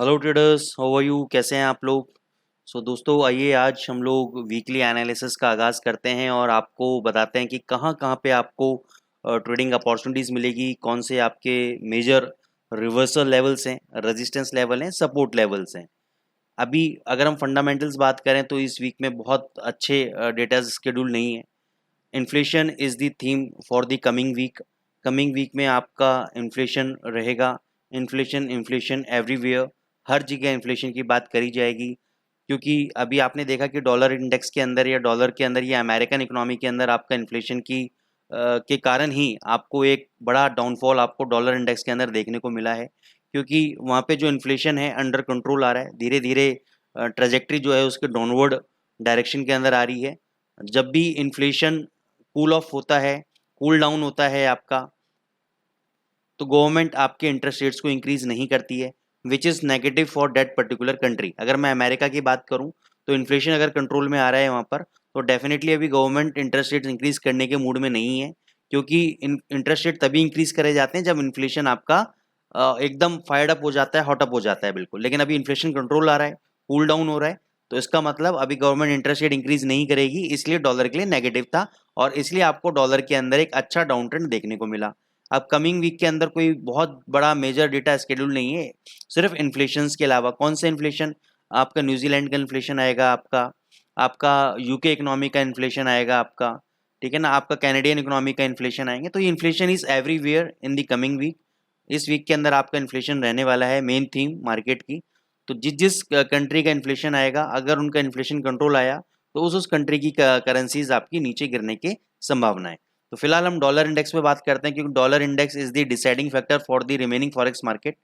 Hello traders, how are you? कैसे हैं आप लोग? दोस्तों, आइए आज हम लोग वीकली एनालिसिस का आगाज़ करते हैं और आपको बताते हैं कि कहाँ कहाँ पे आपको ट्रेडिंग अपॉर्चुनिटीज़ मिलेगी, कौन से आपके मेजर रिवर्सल लेवल्स हैं, रेजिस्टेंस लेवल हैं, सपोर्ट लेवल्स हैं। अभी अगर हम फंडामेंटल्स बात करें तो इस वीक में बहुत अच्छे डेटा शेड्यूल नहीं है। Inflation is the theme for the coming week में आपका इन्फ्लेशन रहेगा। इन्फ्लेशन इन्फ्लेशन एवरीवेयर, हर जगह इन्फ्लेशन की बात करी जाएगी, क्योंकि अभी आपने देखा कि डॉलर इंडेक्स के अंदर या डॉलर के अंदर या अमेरिकन इकोनॉमी के अंदर आपका इन्फ्लेशन के कारण ही आपको एक बड़ा डाउनफॉल आपको डॉलर इंडेक्स के अंदर देखने को मिला है, क्योंकि वहाँ पे जो इन्फ्लेशन है अंडर कंट्रोल आ रहा है। धीरे धीरे ट्रेजेक्ट्री जो है उसके डाउनवर्ड डायरेक्शन के अंदर आ रही है। जब भी इन्फ्लेशन कूल ऑफ होता है, कूल डाउन होता है आपका, तो गवर्नमेंट आपके इंटरेस्ट रेट्स को इंक्रीज नहीं करती है, which is negative for that particular country. अगर मैं अमेरिका की बात करूं तो इन्फ्लेशन अगर कंट्रोल में आ रहा है वहाँ पर, तो डेफिनेटली अभी गवर्नमेंट इंटरेस्ट रेट्स इंक्रीज करने के मूड में नहीं है, क्योंकि इंटरेस्ट रेट तभी इंक्रीज करे जाते हैं जब इन्फ्लेशन आपका एकदम फायर्ड अप हो जाता है, हॉट अप हो जाता है बिल्कुल। लेकिन अभी इन्फ्लेशन कंट्रोल आ रहा है, कूल डाउन हो रहा है, तो इसका मतलब अभी गवर्नमेंट इंटरेस्ट रेट इंक्रीज नहीं करेगी, इसलिए डॉलर के लिए नेगेटिव था और इसलिए आपको डॉलर के अंदर एक अच्छा डाउन ट्रेंड देखने को मिला। अब कमिंग वीक के अंदर कोई बहुत बड़ा मेजर डेटा शेड्यूल नहीं है, सिर्फ इन्फ्लेशन के अलावा। कौन सा इन्फ्लेशन? आपका न्यूजीलैंड का इन्फ्लेशन आएगा, आपका आपका यूके इकोनॉमी का इन्फ्लेशन आएगा आपका, ठीक है ना, आपका कैनेडियन इकोनॉमी का इन्फ्लेशन आएंगे। तो ये inflation is everywhere in the coming week. इस वीक के अंदर आपका इन्फ्लेशन रहने वाला है मेन थीम मार्केट की। तो जिस जिस कंट्री का इन्फ्लेशन आएगा, अगर उनका इन्फ्लेशन कंट्रोल आया तो उस कंट्री की करेंसीज आपकी नीचे गिरने की संभावना है। तो फिलहाल हम डॉलर इंडेक्स पे बात करते हैं, क्योंकि dollar index is the deciding factor for the remaining forex market.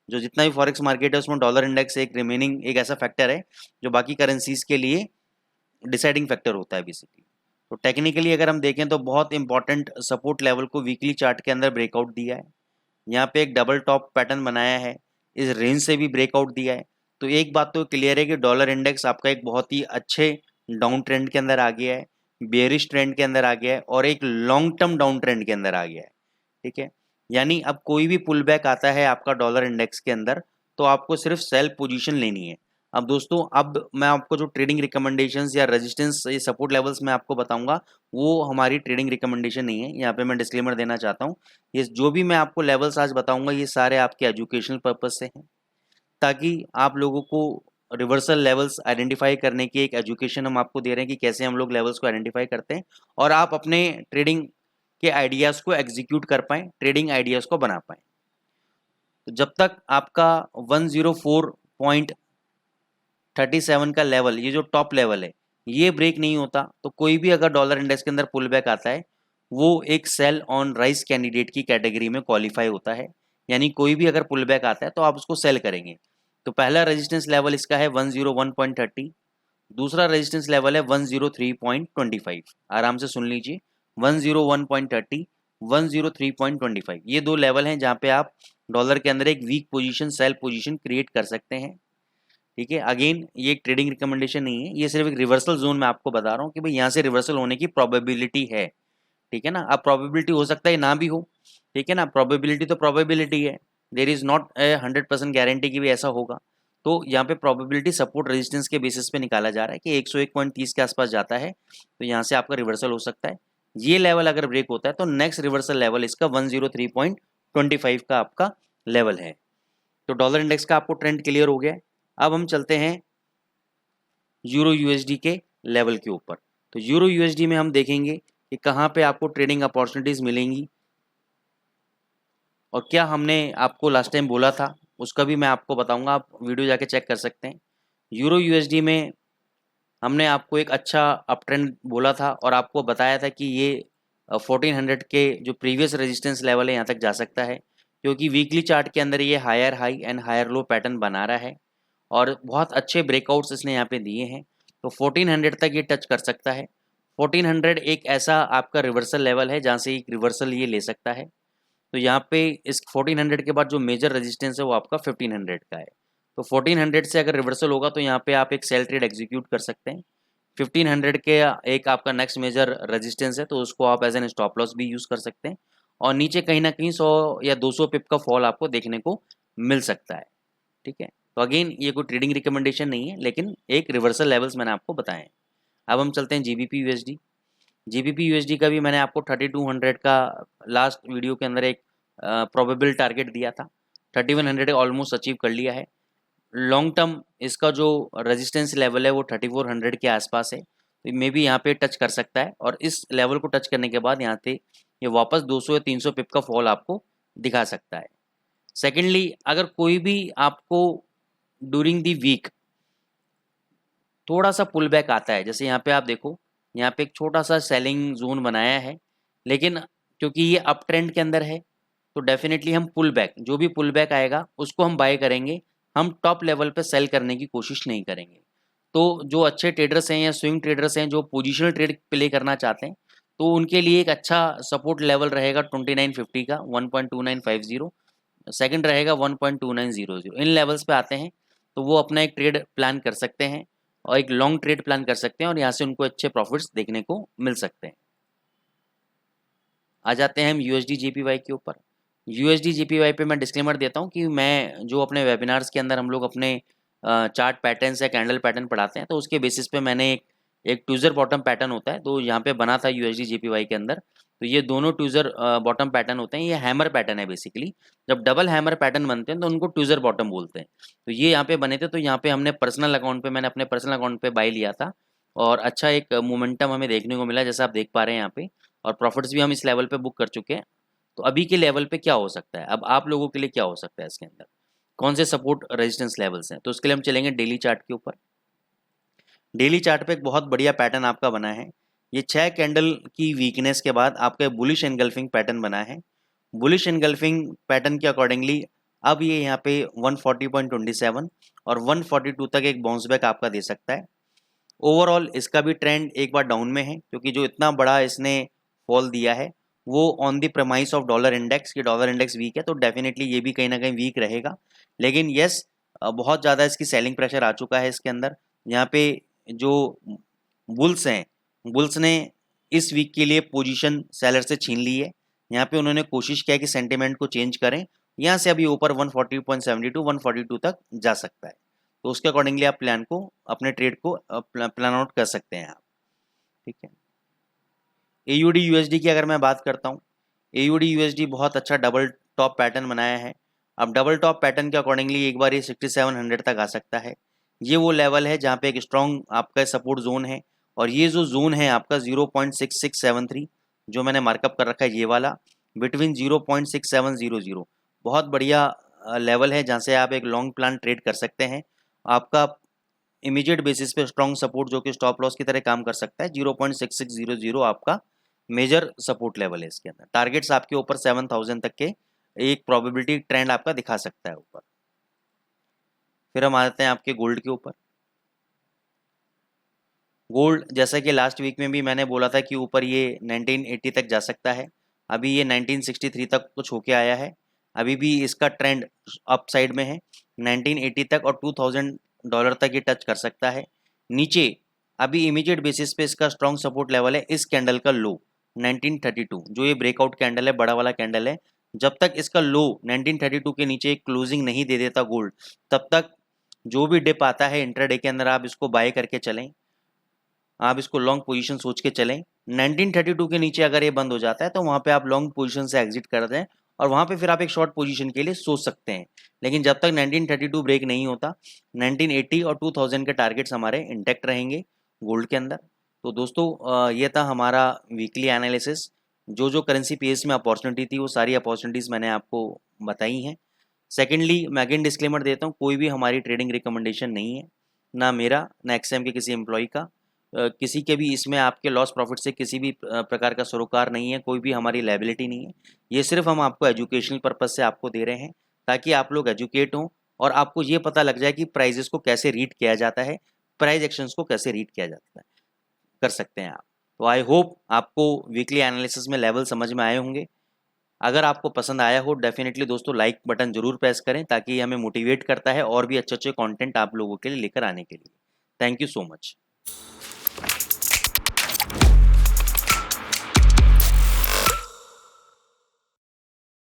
जो जितना भी फॉरेक्स मार्केट है उसमें डॉलर इंडेक्स एक रिमेनिंग एक ऐसा फैक्टर है जो बाकी करेंसीज के लिए डिसाइडिंग फैक्टर होता है बेसिकली। तो टेक्निकली अगर हम देखें तो बहुत इंपॉर्टेंट सपोर्ट लेवल को वीकली चार्ट के अंदर ब्रेकआउट दिया है। यहाँ पे एक डबल टॉप पैटर्न बनाया है, इस रेंज से भी ब्रेकआउट दिया है। तो एक बात तो क्लियर है कि डॉलर इंडेक्स आपका एक बहुत ही अच्छे डाउन ट्रेंड के अंदर आ गया है, बेयरिश ट्रेंड के अंदर आ गया है और एक लॉन्ग टर्म डाउन ट्रेंड के अंदर आ गया है। ठीक है, यानी अब कोई भी पुल बैक आता है आपका डॉलर इंडेक्स के अंदर, तो आपको सिर्फ सेल पोजीशन लेनी है। अब दोस्तों, अब मैं आपको जो ट्रेडिंग रिकमेंडेशंस या रेजिस्टेंस या सपोर्ट लेवल्स मैं आपको बताऊंगा, वो हमारी ट्रेडिंग रिकमेंडेशन नहीं है। यहाँ पे मैं डिस्क्लेमर देना चाहता हूँ, ये जो भी मैं आपको लेवल्स आज बताऊंगा ये सारे आपके एजुकेशनल पर्पज से हैं, ताकि आप लोगों को रिवर्सल लेवल्स आइडेंटिफाई करने की एक एजुकेशन हम आपको दे रहे हैं कि कैसे हम लोग लेवल्स को आइडेंटिफाई करते हैं और आप अपने ट्रेडिंग के आइडियाज़ को एग्जीक्यूट कर पाएँ, ट्रेडिंग आइडियाज़ को बना पाएँ। तो जब तक आपका 104.37 का लेवल, ये जो टॉप लेवल है, ये ब्रेक नहीं होता, तो कोई भी अगर डॉलर इंडेक्स के अंदर पुल बैक आता है वो एक सेल ऑन राइज कैंडिडेट की कैटेगरी में क्वालिफाई होता है। यानी कोई भी अगर पुल बैक आता है तो आप उसको सेल करेंगे। तो पहला रेजिस्टेंस लेवल इसका है 101.30, दूसरा रेजिस्टेंस लेवल है 103.25। आराम से सुन लीजिए, 101.30, 103.25, ये दो लेवल हैं जहां पे आप डॉलर के अंदर एक weak position, sell position create कर सकते हैं। ठीक है, अगेन ये एक ट्रेडिंग रिकमेंडेशन नहीं है, ये सिर्फ एक रिवर्सल जोन में आपको बता रहा हूँ कि भाई यहाँ से रिवर्सल होने की प्रोबेबिलिटी है। ठीक है ना, अब प्रोबेबिलिटी हो सकता है ना भी हो, ठीक है ना, प्रोबेबिलिटी तो प्रोबेबिलिटी है, there is not a 100% guarantee कि भी ऐसा होगा। तो यहाँ पे प्रोबेबिलिटी सपोर्ट रेजिस्टेंस के बेसिस पे निकाला जा रहा है कि 101.30 के आसपास जाता है तो यहाँ से आपका रिवर्सल हो सकता है। ये लेवल अगर ब्रेक होता है तो नेक्स्ट रिवर्सल लेवल इसका 103.25 का आपका लेवल है। तो डॉलर इंडेक्स का आपको ट्रेंड क्लियर हो गया है। अब हम चलते हैं यूरो यूएसडी के लेवल के ऊपर। तो यूरो यूएसडी में हम देखेंगे कि कहाँ पे आपको ट्रेडिंग अपॉर्चुनिटीज मिलेंगी और क्या हमने आपको लास्ट टाइम बोला था उसका भी मैं आपको बताऊंगा, आप वीडियो जाके चेक कर सकते हैं। यूरो यूएसडी में हमने आपको एक अच्छा अप ट्रेंड बोला था और आपको बताया था कि ये 1400 के जो प्रीवियस रेजिस्टेंस लेवल है यहाँ तक जा सकता है, क्योंकि वीकली चार्ट के अंदर ये higher high and higher low pattern बना रहा है और बहुत अच्छे ब्रेकआउट्स इसने यहाँ पे दिए हैं। तो 1400 तक ये टच कर सकता है। 1400 एक ऐसा आपका रिवर्सल लेवल है जहाँ से एक रिवर्सल ये ले सकता है। तो यहाँ पे इस 1400 के बाद जो मेजर रेजिस्टेंस है वो आपका 1500 का है। तो 1400 से अगर रिवर्सल होगा तो यहाँ पे आप एक सेल ट्रेड एग्जीक्यूट कर सकते हैं। 1500 के एक आपका नेक्स्ट मेजर रेजिस्टेंस है तो उसको आप एज एन स्टॉप लॉस भी यूज़ कर सकते हैं और नीचे कहीं ना कहीं 100 या 200 पिप का फॉल आपको देखने को मिल सकता है। ठीक है, तो अगेन ये कोई ट्रेडिंग रिकमेंडेशन नहीं है, लेकिन एक रिवर्सल लेवल्स मैंने आपको बताए हैं। अब हम चलते हैं जीबीपी यूएसडी। जीबीपी यूएसडी का भी मैंने आपको 3200 का लास्ट वीडियो के अंदर एक प्रोबेबल टारगेट दिया था। 3100 ऑलमोस्ट अचीव कर लिया है। लॉन्ग टर्म इसका जो रेजिस्टेंस लेवल है वो 3400 के आसपास है, तो मे बी यहाँ पे टच कर सकता है, और इस लेवल को टच करने के बाद यहाँ से ये वापस 200 या 300 पिप का फॉल आपको दिखा सकता है। सेकेंडली, अगर कोई भी आपको ड्यूरिंग दी वीक थोड़ा सा पुल बैक आता है, जैसे यहाँ पे आप देखो, यहाँ पे एक छोटा सा सेलिंग जोन बनाया है, लेकिन क्योंकि ये अप ट्रेंड के अंदर है तो डेफिनेटली हम पुल बैक, जो भी पुल बैक आएगा उसको हम बाय करेंगे, हम टॉप लेवल पे सेल करने की कोशिश नहीं करेंगे। तो जो अच्छे ट्रेडर्स हैं या स्विंग ट्रेडर्स हैं जो पोजिशनल ट्रेड प्ले करना चाहते हैं, तो उनके लिए एक अच्छा सपोर्ट लेवल रहेगा 2950 का 1.2950, सेकंड रहेगा 1.2900। इन लेवल्स पे आते हैं तो वो अपना एक ट्रेड प्लान कर सकते हैं और एक लॉन्ग ट्रेड प्लान कर सकते हैं, और यहाँ से उनको अच्छे प्रॉफिट्स देखने को मिल सकते हैं। आ जाते हैं हम यूएसडी जेपीवाई के ऊपर। यूएसडी जेपीवाई पे मैं डिस्क्लेमर देता हूँ कि मैं जो अपने वेबिनार्स के अंदर हम लोग अपने चार्ट पैटर्न्स या कैंडल पैटर्न पढ़ाते हैं, तो उसके बेसिस पे मैंने एक ट्यूजर बॉटम पैटर्न होता है, तो यहाँ पे बना था यूएसडी जेपीवाई के अंदर। तो ये दोनों ट्यूजर बॉटम पैटर्न होते हैं, ये हैमर पैटर्न है बेसिकली। जब डबल हैमर पैटर्न बनते हैं तो उनको ट्यूजर बॉटम बोलते हैं। तो ये यहाँ पे बने थे, तो यहाँ पे हमने पर्सनल अकाउंट पे, मैंने अपने पर्सनल अकाउंट पे बाय लिया था, और अच्छा एक मोमेंटम हमें देखने को मिला, जैसा आप देख पा रहे हैं यहाँ पे, और प्रॉफिट्स भी हम इस लेवल पे बुक कर चुके हैं। तो अभी के लेवल पे क्या हो सकता है, अब आप लोगों के लिए क्या हो सकता है, इसके अंदर कौन से सपोर्ट रेजिस्टेंस लेवल्स हैं, तो उसके लिए हम चलेंगे डेली चार्ट के ऊपर। डेली चार्ट पे एक बहुत बढ़िया पैटर्न आपका बना है। ये 6 कैंडल की वीकनेस के बाद आपका बुलिश एनगल्फिंग पैटर्न बना है। बुलिश एनगल्फिंग पैटर्न के अकॉर्डिंगली अब ये यहाँ पे 140.27 और 142 तक एक बाउंस बैक आपका दे सकता है। ओवरऑल इसका भी ट्रेंड एक बार डाउन में है, क्योंकि जो इतना बड़ा इसने फॉल दिया है वो on the promise of dollar index, कि डॉलर इंडेक्स वीक है, तो डेफिनेटली ये भी कहीं ना कहीं वीक रहेगा। लेकिन यस, बहुत ज़्यादा इसकी सेलिंग प्रेशर आ चुका है इसके अंदर। यहाँ पे जो बुल्स हैं, बुल्स ने इस वीक के लिए पोजीशन सेलर से छीन ली है। यहाँ पे उन्होंने कोशिश किया कि सेंटिमेंट को चेंज करें, यहाँ से अभी ऊपर 140.72 142 तक जा सकता है, तो उसके अकॉर्डिंगली आप प्लान को, अपने ट्रेड को प्लान आउट कर सकते हैं आप। ठीक है, एयूडी यूएसडी की अगर मैं बात करता हूँ, एयूडी यूएसडी बहुत अच्छा डबल टॉप पैटर्न बनाया है। अब डबल टॉप पैटर्न के अकॉर्डिंगली एक बार ये 6700 तक आ सकता है। ये वो लेवल है जहाँ पे एक स्ट्रॉन्ग आपका सपोर्ट जोन है, और ये जो जोन है आपका 0.6673 जो मैंने मार्कअप कर रखा है, ये वाला बिटवीन 0.6700 बहुत बढ़िया लेवल है, जहाँ से आप एक लॉन्ग प्लान ट्रेड कर सकते हैं। आपका इमीडिएट बेसिस पे स्ट्रॉन्ग सपोर्ट जो कि स्टॉप लॉस की तरह काम कर सकता है, 0.6600 आपका मेजर सपोर्ट लेवल है। इसके अंदर टारगेट्स आपके ऊपर 7000 तक के एक प्रोबेबिलिटी ट्रेंड आपका दिखा सकता है ऊपर। फिर हम आ जाते हैं आपके गोल्ड के ऊपर। गोल्ड, जैसा कि लास्ट वीक में भी मैंने बोला था कि ऊपर ये 1980 तक जा सकता है, अभी ये 1963 तक कुछ होके आया है। अभी भी इसका ट्रेंड अप साइड में है, 1980 तक और $2000 तक ये टच कर सकता है। नीचे अभी इमीडिएट बेसिस पे इसका स्ट्रॉन्ग सपोर्ट लेवल है इस कैंडल का लो 1932, जो ये ब्रेकआउट कैंडल है, बड़ा वाला कैंडल है। जब तक इसका लो 1932 के नीचे एक क्लोजिंग नहीं दे देता गोल्ड, तब तक जो भी डिप आता है इंट्राडे के अंदर आप इसको बाय करके चलें, आप इसको लॉन्ग पोजीशन सोच के चलें। 1932 के नीचे अगर ये बंद हो जाता है तो वहाँ पे आप लॉन्ग पोजीशन से एग्जिट कर दें, और वहाँ पे फिर आप एक शॉर्ट पोजीशन के लिए सोच सकते हैं। लेकिन जब तक 1932 ब्रेक नहीं होता, 1980 और 2000 के टारगेट्स हमारे इंटैक्ट रहेंगे गोल्ड के अंदर। तो दोस्तों ये था हमारा वीकली एनालिसिस। जो करेंसी पेयर्स में अपॉर्चुनिटी थी वो सारी अपॉर्चुनिटीज़ मैंने आपको बताई हैं। सेकेंडली, मैं अगेन डिस्क्लेमर देता हूँ, कोई भी हमारी ट्रेडिंग रिकमेंडेशन नहीं है, ना मेरा ना एक्सएम के किसी एम्प्लॉय का। किसी के भी इसमें आपके लॉस प्रॉफिट से किसी भी प्रकार का सरोकार नहीं है, कोई भी हमारी लायबिलिटी नहीं है। ये सिर्फ हम आपको एजुकेशनल पर्पज़ से आपको दे रहे हैं, ताकि आप लोग एजुकेट हों और आपको ये पता लग जाए कि प्राइजेस को कैसे रीड किया जाता है, प्राइस एक्शंस को कैसे रीड किया जाता है, कर सकते हैं आप। तो आई होप आपको वीकली एनालिसिस में लेवल समझ में आए होंगे। अगर आपको पसंद आया हो, डेफिनेटली दोस्तों लाइक बटन जरूर प्रेस करें, ताकि हमें मोटिवेट करता है और भी अच्छे अच्छे कंटेंट आप लोगों के लिए लेकर आने के लिए। Thank you so much.